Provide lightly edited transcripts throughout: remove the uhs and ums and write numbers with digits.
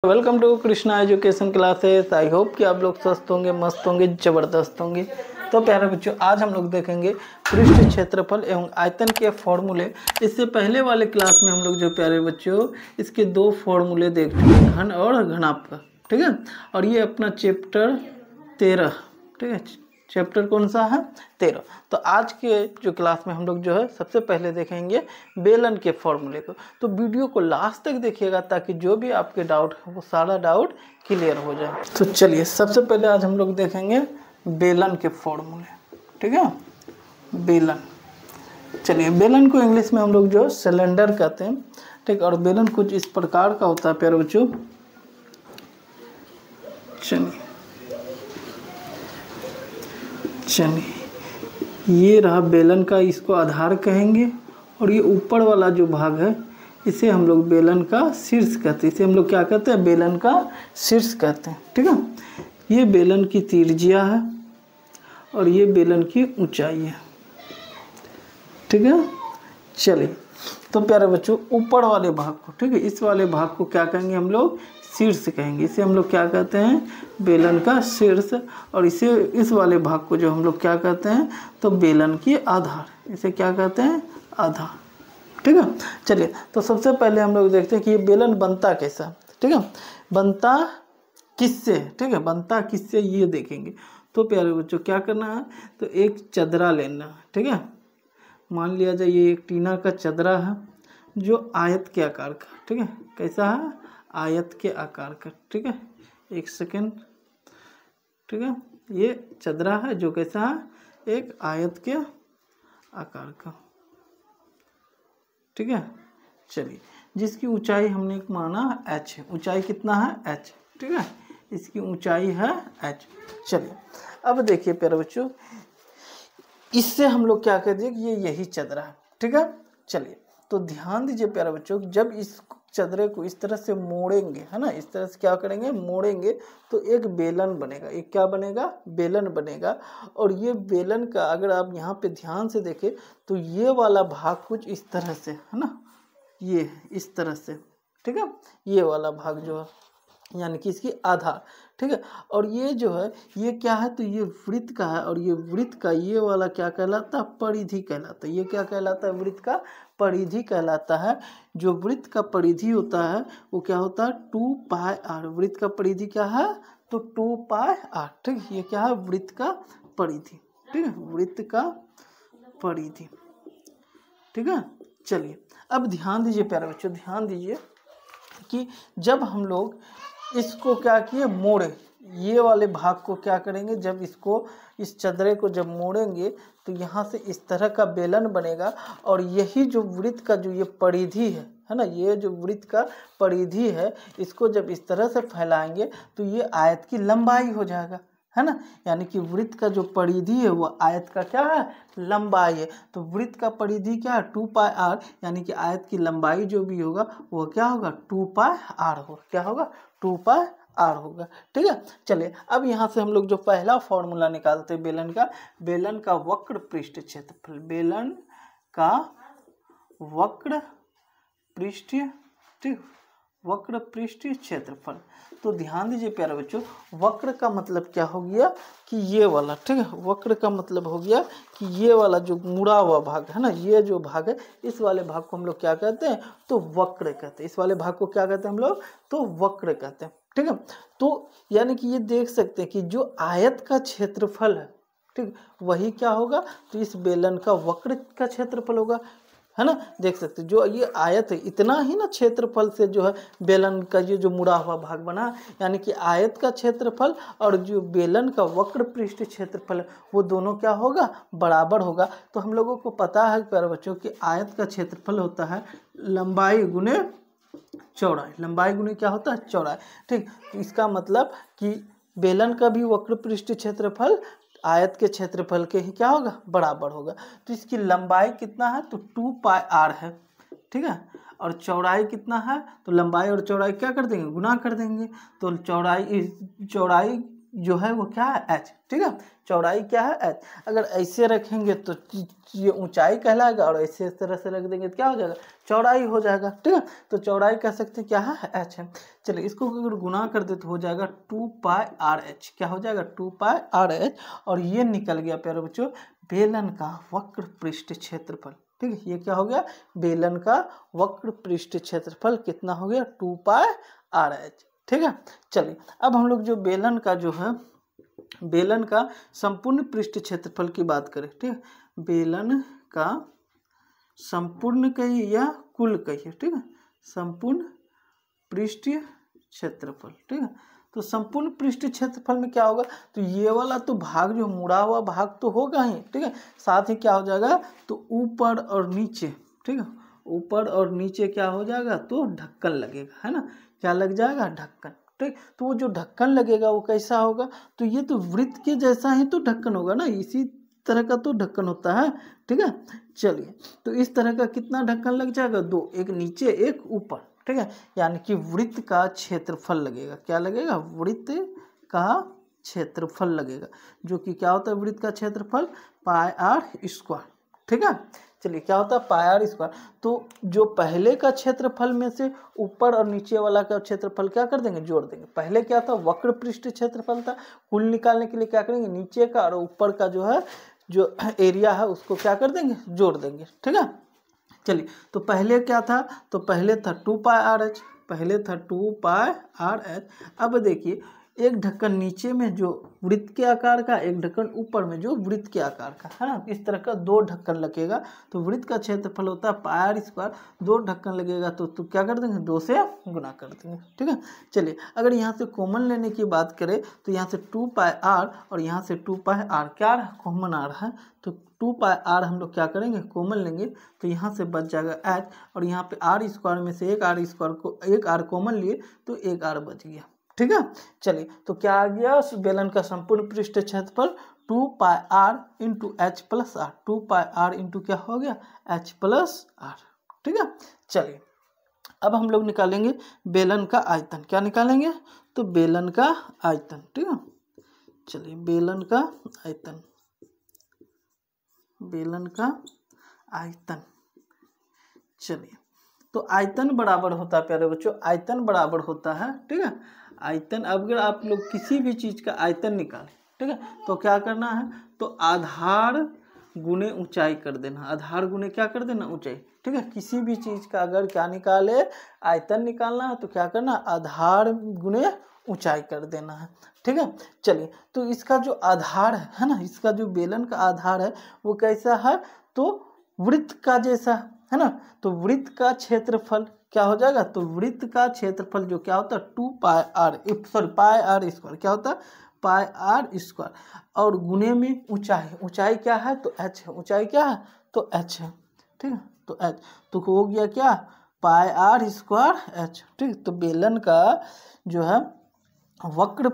Welcome to Krishna education classes. I hope कि आप लोग स्वस्थ होंगे, मस्त होंगे, ज़बरदस्त होंगे। तो प्यारे बच्चों, आज हम लोग देखेंगे पृष्ठ क्षेत्रफल एवं आयतन के फॉर्मूले। इससे पहले वाले क्लास में हम लोग जो प्यारे बच्चों इसके दो फॉर्मूले देख चुके हैं, घन और घनाप का। ठीक है, और ये अपना चैप्टर 13। ठीक है, चैप्टर कौन सा है? 13। तो आज के जो क्लास में हम लोग जो है सबसे पहले देखेंगे बेलन के फॉर्मूले को। तो वीडियो को लास्ट तक देखिएगा ताकि जो भी आपके डाउट है वो सारा डाउट क्लियर हो जाए। तो चलिए, सबसे पहले आज हम लोग देखेंगे बेलन के फॉर्मूले। ठीक है, बेलन। चलिए, बेलन को इंग्लिश में हम लोग जो सिलेंडर कहते हैं। ठीक, और बेलन कुछ इस प्रकार का होता है प्यारे बच्चों। चलिए, ये रहा बेलन का, इसको आधार कहेंगे। और ये ऊपर वाला जो भाग है इसे हम लोग बेलन का शीर्ष कहते हैं। इसे हम लोग क्या कहते हैं? बेलन का शीर्ष कहते हैं। ठीक है, ये बेलन की त्रिज्या है और ये बेलन की ऊंचाई है। ठीक है, चलिए तो प्यारे बच्चों, ऊपर वाले भाग को, ठीक है, इस वाले भाग को क्या कहेंगे? हम लोग शीर्ष कहेंगे। इसे हम लोग क्या कहते हैं? बेलन का शीर्ष। और इसे, इस वाले भाग को जो हम लोग क्या कहते हैं? तो बेलन की आधार। इसे क्या कहते हैं? आधार। ठीक है, चलिए तो सबसे पहले हम लोग देखते हैं कि ये बेलन बनता कैसा। ठीक है, बनता किससे? ठीक है, बनता किससे ये देखेंगे। तो प्यारे बच्चों, क्या करना है? तो एक चदरा लेना है। ठीक है, मान लिया जाए ये एक टीना का चदरा है जो आयत के आकार का। ठीक है, कैसा है? आयत के आकार का। ठीक है, एक सेकेंड। ठीक है, ये चदरा है जो कैसा है? एक आयत के आकार का। ठीक है, चलिए, जिसकी ऊंचाई हमने माना h है। ऊंचाई कितना है? h। ठीक है, इसकी ऊंचाई है h। चलिए, अब देखिए प्यारे बच्चों, इससे हम लोग क्या कर दिए कि ये यही चदरा है। ठीक है, चलिए तो ध्यान दीजिए प्यारे बच्चों, जब इस चदरे को इस तरह से मोड़ेंगे, है ना, इस तरह से क्या करेंगे? मोड़ेंगे, तो एक बेलन बनेगा। एक क्या बनेगा? बेलन बनेगा। और ये बेलन का अगर आप यहाँ पे ध्यान से देखें तो ये वाला भाग कुछ इस तरह से, है ना, ये इस तरह से। ठीक है, ये वाला भाग जो है यानी कि इसकी आधार। ठीक है, और ये जो है ये क्या है? तो ये वृत्त का है। और ये वृत्त का ये वाला क्या कहलाता है? परिधि कहलाता है। ये क्या कहलाता है? वृत्त का परिधि कहलाता है। जो वृत्त का परिधि होता है वो क्या होता है? 2πr। वृत्त का परिधि क्या है? तो 2πr। ठीक है, ये क्या है? वृत्त का परिधि। ठीक है, वृत्त का परिधि। ठीक है, चलिए अब ध्यान दीजिए प्यारे बच्चों, ध्यान दीजिए कि जब हम लोग इसको क्या किए? मोड़े, ये वाले भाग को क्या करेंगे? जब इसको, इस चदरे को जब मोड़ेंगे तो यहाँ से इस तरह का बेलन बनेगा। और यही जो वृत्त का जो ये परिधि है ना, ये जो वृत्त का परिधि है, इसको जब इस तरह से फैलाएंगे तो ये आयत की लंबाई हो जाएगा, है ना। यानी कि वृत्त का जो परिधि है वो आयत का क्या है? लंबाई है। तो वृत्त का परिधि क्या है? 2πr। यानी कि आयत की लंबाई जो भी होगा वो क्या होगा? 2πr होगा। क्या होगा? 2πr होगा। ठीक है, चलिए अब यहाँ से हम लोग जो पहला फॉर्मूला निकालते हैं बेलन का, बेलन का वक्र पृष्ठ क्षेत्रफल। बेलन का वक्र पृष्ठ, ठीक, वक्र पृष्ठ क्षेत्रफल। तो ध्यान दीजिए प्यारे बच्चों, वक्र का मतलब क्या हो गया? कि ये वाला। ठीक है, वक्र का मतलब हो गया कि ये वाला जो मुड़ा हुआ भाग है ना, ये जो भाग है, इस वाले भाग को हम लोग क्या कहते हैं? तो वक्र कहते हैं। इस वाले भाग को क्या कहते हैं हम लोग? तो वक्र कहते हैं। ठीक है, तो यानी कि ये देख सकते हैं कि जो आयत का क्षेत्रफल है, ठीक, वही क्या होगा? तो इस बेलन का वक्र का क्षेत्रफल होगा, है ना। देख सकते जो ये आयत है, इतना ही ना क्षेत्रफल से जो है बेलन का ये जो मुड़ा हुआ भाग बना, यानी कि आयत का क्षेत्रफल और जो बेलन का वक्र पृष्ठ क्षेत्रफल वो दोनों क्या होगा? बराबर होगा। तो हम लोगों को पता है प्यारे बच्चों कि आयत का क्षेत्रफल होता है लंबाई गुने चौड़ाई। लंबाई गुने क्या होता है? चौड़ाई। ठीक, तो इसका मतलब कि बेलन का भी वक्र पृष्ठ क्षेत्रफल आयत के क्षेत्रफल के ही क्या होगा? बराबर होगा। तो इसकी लंबाई कितना है? तो 2πr है। ठीक है, और चौड़ाई कितना है? तो लंबाई और चौड़ाई क्या कर देंगे? गुना कर देंगे। तो चौड़ाई जो है वो क्या है h, ठीक है, चौड़ाई क्या है h। अगर ऐसे रखेंगे तो ये ऊंचाई कहलाएगा, और ऐसे इस तरह से रख देंगे तो क्या हो जाएगा, चौड़ाई हो जाएगा, ठीक है। तो चौड़ाई कह सकते हैं क्या है, h है। चलिए इसको अगर गुना कर दे तो हो जाएगा 2πr(h), क्या हो जाएगा 2πr(h), और ये निकल गया प्यारे बच्चों बेलन का वक्र पृष्ठ क्षेत्रफल, ठीक है। ये क्या हो गया, बेलन का वक्र पृष्ठ क्षेत्रफल कितना हो गया 2πr(h), ठीक है। चलिए अब हम लोग जो बेलन का जो है, बेलन का संपूर्ण पृष्ठ क्षेत्रफल की बात करें, ठीक है, बेलन का संपूर्ण कहिए या कुल कहिए, ठीक है, संपूर्ण पृष्ठ क्षेत्रफल, ठीक है। तो संपूर्ण पृष्ठ क्षेत्रफल में क्या होगा, तो ये वाला तो भाग जो मुड़ा हुआ भाग तो होगा ही, ठीक है, साथ ही क्या हो जाएगा, तो ऊपर और नीचे, ठीक है, ऊपर और नीचे क्या हो जाएगा, तो ढक्कन लगेगा, है ना, क्या लग जाएगा, ढक्कन, ठीक। तो वो जो ढक्कन लगेगा वो कैसा होगा, तो ये तो वृत्त के जैसा ही तो ढक्कन होगा ना, इसी तरह का तो ढक्कन होता है, ठीक है। चलिए तो इस तरह का कितना ढक्कन लग जाएगा, दो, एक नीचे एक ऊपर, ठीक है, यानी कि वृत्त का क्षेत्रफल लगेगा, क्या लगेगा, वृत्त का क्षेत्रफल लगेगा, जो कि क्या होता है वृत्त का क्षेत्रफल, πr², ठीक है। चलिए क्या होता है πr²। तो जो पहले का क्षेत्रफल में से ऊपर और नीचे वाला का क्षेत्रफल क्या कर देंगे, जोड़ देंगे। पहले क्या था, वक्र पृष्ठ क्षेत्रफल था, कुल निकालने के लिए क्या करेंगे, नीचे का और ऊपर का जो है जो एरिया है उसको क्या कर देंगे, जोड़ देंगे, ठीक है। चलिए तो पहले क्या था, तो पहले था 2πr(h), पहले था 2πr(h). अब देखिए एक ढक्कन नीचे में जो वृत्त के आकार का, एक ढक्कन ऊपर में जो वृत्त के आकार का, है ना, इस तरह का दो ढक्कन लगेगा। तो वृत्त का क्षेत्रफल होता है πr², दो ढक्कन लगेगा तो क्या कर देंगे, 2 से गुना कर देंगे, ठीक है। चलिए अगर यहाँ से कॉमन लेने की बात करें तो यहाँ से 2πr और यहाँ से 2πr क्या कॉमन आ रहा है, तो 2πr हम लोग क्या करेंगे, कॉमन लेंगे, तो यहाँ से बच जाएगा h, और यहाँ पे r² में से एक r² को एक r कॉमन लिए तो एक r बच गया, ठीक है। चलिए तो क्या आ गया, उस बेलन का संपूर्ण पृष्ठ क्षेत्रफल 2πr into h plus r, 2πr into क्या हो गया, h प्लस r, ठीक है। चलिए अब हम लोग निकालेंगे बेलन का आयतन, क्या निकालेंगे, तो बेलन का आयतन, ठीक है। चलिए बेलन का आयतन, बेलन का आयतन, चलिए तो आयतन बराबर होता है प्यारे बच्चों, आयतन बराबर होता है, ठीक है, आयतन। अगर आप लोग किसी भी चीज़ का आयतन निकालें, ठीक है, तो क्या करना है, तो आधार गुने ऊंचाई कर देना, आधार गुने क्या कर देना, ऊंचाई, ठीक है। किसी भी चीज़ का अगर क्या निकाले, आयतन निकालना है तो क्या करना, आधार गुने ऊंचाई कर देना है, ठीक है। चलिए तो इसका जो आधार है ना, इसका जो बेलन का आधार है वो कैसा है, तो वृत्त का जैसा है ना। तो वृत्त का क्षेत्रफल क्या हो जाएगा, तो वृत्त का क्षेत्रफल जो क्या होता है 2πr², क्या होता है πr², और गुने में ऊंचाई, ऊंचाई क्या है, तो h है, ऊंचाई क्या है, तो h है, ठीक है, तो h, तो हो गया क्या πr²h, ठीक। तो बेलन का जो है वक्र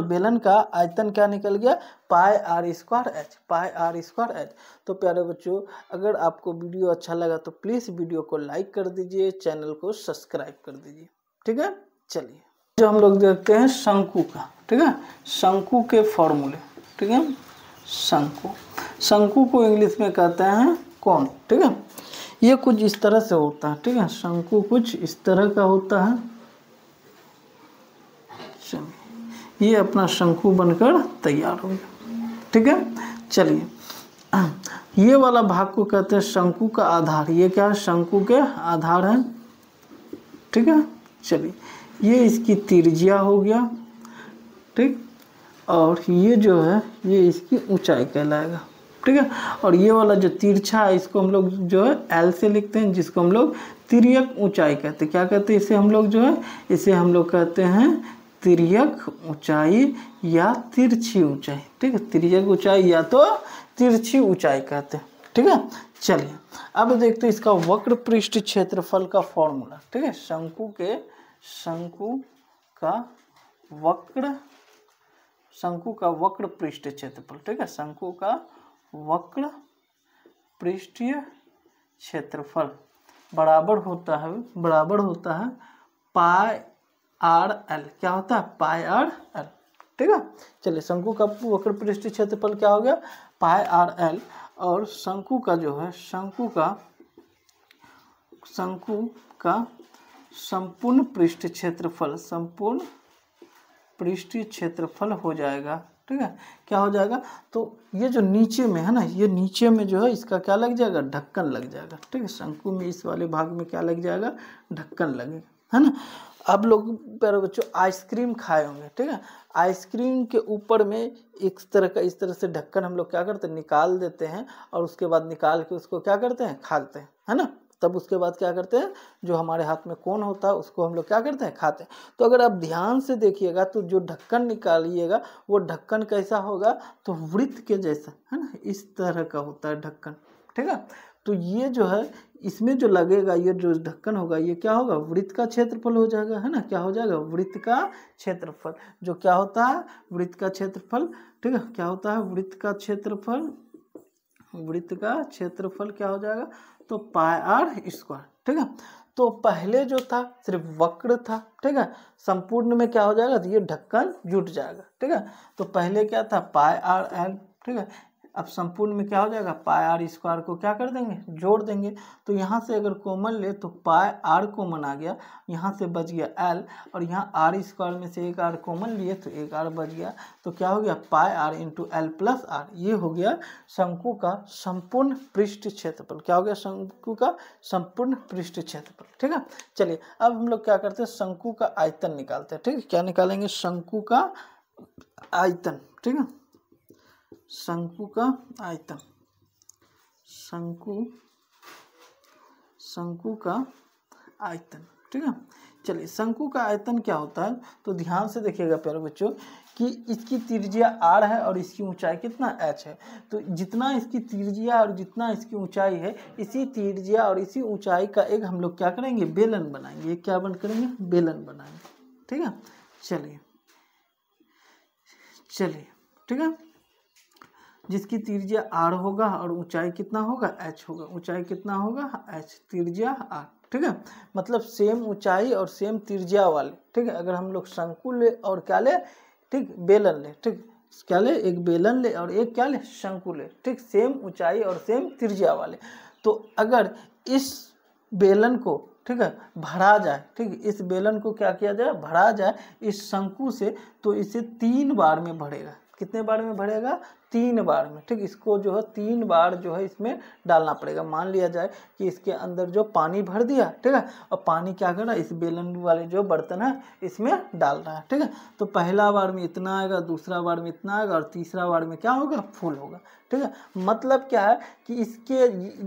बेलन का आयतन क्या निकल गया, πr²h, πr²h। तो प्यारे बच्चों अगर आपको वीडियो अच्छा लगा तो प्लीज़ वीडियो को लाइक कर दीजिए, चैनल को सब्सक्राइब कर दीजिए, ठीक है। चलिए जो हम लोग देखते हैं शंकु का, ठीक है, शंकु के फॉर्मूले, ठीक है, शंकु, शंकु को इंग्लिश में कहते हैं कोन, ठीक है। ये कुछ इस तरह से होता है, ठीक है, शंकु कुछ इस तरह का होता है। ये अपना शंकु बनकर तैयार हो गया, ठीक है। चलिए ये वाला भाग को कहते हैं शंकु का आधार, ये क्या है, शंकु के आधार है, ठीक है। चलिए ये इसकी त्रिज्या हो गया, ठीक, और ये जो है ये इसकी ऊंचाई कहलाएगा, ठीक है। और ये वाला जो तिरछा है इसको हम लोग जो है L से लिखते हैं, जिसको हम लोग तिर्यक ऊंचाई कहते हैं, क्या कहते हैं इसे हम लोग जो है, इसे हम लोग कहते हैं तिर्यक ऊंचाई या तिरछी ऊंचाई, ठीक है, तिर्यक ऊंचाई या तो तिरछी ऊंचाई कहते हैं, ठीक है। चलिए अब देखते हैं इसका वक्र पृष्ठ क्षेत्रफल का फॉर्मूला, ठीक है, शंकु का वक्र पृष्ठ क्षेत्रफल, ठीक है, शंकु का वक्र पृष्ठीय क्षेत्रफल बराबर होता है πr_l, क्या होता है πr_l, ठीक है। चलिए शंकु का वक्र पृष्ठ क्षेत्रफल क्या हो गया, पाई आर एल, और शंकु का जो है शंकु का संपूर्ण पृष्ठ क्षेत्रफल हो जाएगा। ठीक है, क्या हो जाएगा, तो ये जो नीचे में है ना, ये नीचे में जो है इसका क्या लग जाएगा, ढक्कन लग जाएगा। ठीक है, शंकु में इस वाले भाग में क्या लग जाएगा, ढक्कन लगेगा, है ना। अब लोग प्यारे बच्चों आइसक्रीम खाए होंगे, ठीक है, आइसक्रीम के ऊपर में इस तरह से ढक्कन हम लोग क्या करते हैं, निकाल देते हैं, और उसके बाद निकाल के उसको क्या करते हैं, खाते हैं, है ना। तब उसके बाद क्या करते हैं, जो हमारे हाथ में कोन होता है उसको हम लोग क्या करते हैं, खाते हैं। तो अगर आप ध्यान से देखिएगा तो जो ढक्कन निकालिएगा वो ढक्कन कैसा होगा, तो वृत्त के जैसा, है ना, इस तरह का होता है ढक्कन। ठीक है, तो ये जो है इसमें जो लगेगा, ये जो ढक्कन होगा ये क्या होगा, वृत्त का क्षेत्रफल हो जाएगा, है ना, क्या हो जाएगा, वृत्त का क्षेत्रफल, जो क्या होता है, वृत्त का क्षेत्रफल। ठीक है, क्या होता है, वृत्त का क्षेत्रफल क्या हो जाएगा, तो पाई आर स्क्वायर। ठीक है, तो पहले जो था सिर्फ वक्र था, ठीक है, संपूर्ण में क्या हो जाएगा, तो ये ढक्कन जुट जाएगा। ठीक है, तो पहले क्या था, पाई आर एल, ठीक है, अब संपूर्ण में क्या हो जाएगा, पाई आर स्क्वायर को क्या कर देंगे, जोड़ देंगे। तो यहाँ से अगर कॉमन ले तो पाई आर कॉमन आ गया, यहाँ से बच गया एल, और यहाँ आर स्क्वायर में से एक आर कॉमन लिए तो एक आर बच गया, तो क्या हो गया, pi R into L plus R. ये हो गया शंकु का संपूर्ण पृष्ठ क्षेत्रफल। क्या हो गया, शंकु का संपूर्ण पृष्ठ क्षेत्रफल। ठीक है, चलिए अब हम लोग क्या करते हैं, शंकु का आयतन निकालते हैं। ठीक है, क्या निकालेंगे, शंकु का आयतन। ठीक है, शंकु का आयतन, शंकु का आयतन। ठीक है, चलिए शंकु का आयतन क्या होता है, तो ध्यान से देखिएगा प्यारे बच्चों कि इसकी त्रिज्या r है और इसकी ऊंचाई कितना h है। तो जितना इसकी त्रिज्या और जितना इसकी ऊंचाई है, इसी त्रिज्या और इसी ऊंचाई का एक हम लोग क्या करेंगे, बेलन बनाएंगे। क्या बन करेंगे, बेलन बनाएंगे। ठीक है, चलिए ठीक है, जिसकी त्रिज्या r होगा और ऊंचाई कितना होगा, h होगा। ऊंचाई कितना होगा, h, त्रिज्या r। ठीक है, मतलब सेम ऊंचाई और सेम त्रिज्या वाले। ठीक है, अगर हम लोग शंकु ले और क्या ले, ठीक, बेलन ले। ठीक, क्या ले, एक बेलन ले और एक क्या ले, शंकु ले। ठीक, सेम ऊंचाई और सेम त्रिज्या वाले। तो अगर इस बेलन को, ठीक है, भरा जाए, ठीक, इस बेलन को क्या किया जाए, भरा जाए इस शंकु से, तो इसे 3 बार में भरेगा। कितने बार में भरेगा, 3 बार में। ठीक, इसको जो है 3 बार जो है इसमें डालना पड़ेगा। मान लिया जाए कि इसके अंदर जो पानी भर दिया, ठीक है, और पानी क्या कर रहा है, इस बेलन वाले जो बर्तन है इसमें डाल रहा है। ठीक है, तो पहला बार में इतना आएगा, दूसरा बार में इतना आएगा, और तीसरा बार में क्या होगा, फुल होगा। ठीक है, मतलब क्या है कि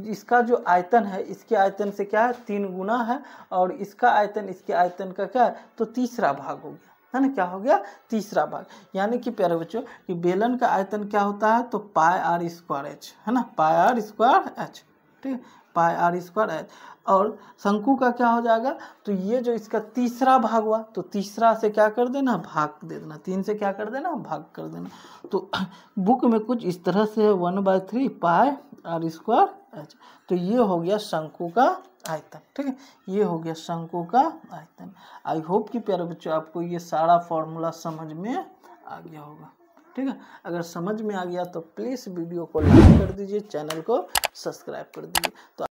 इसका जो आयतन है, इसके आयतन से क्या है, 3 गुना है, और इसका आयतन इसके आयतन का क्या है, तो तीसरा भाग हो गया, है ना। क्या हो गया, तीसरा भाग। यानी कि प्यारे बच्चों कि बेलन का आयतन क्या होता है, तो पाई आर स्क्वायर एच, है ना, पाई आर स्क्वायर एच। ठीक है, पाई आर स्क्वायर एच। और शंकु का क्या हो जाएगा, तो ये जो इसका तीसरा भाग हुआ, तो तीसरा से क्या कर देना, भाग दे देना, 3 से क्या कर देना, भाग कर देना। तो बुक में कुछ इस तरह से 1/3 पाई आर स्क्वायर एच। तो ये हो गया शंकु का आयतन। ठीक है, ये हो गया शंकु का आयतन। आई होप कि प्यारे बच्चों आपको ये सारा फॉर्मूला समझ में आ गया होगा। ठीक है, अगर समझ में आ गया तो प्लीज़ वीडियो को लाइक कर दीजिए, चैनल को सब्सक्राइब कर दीजिए। तो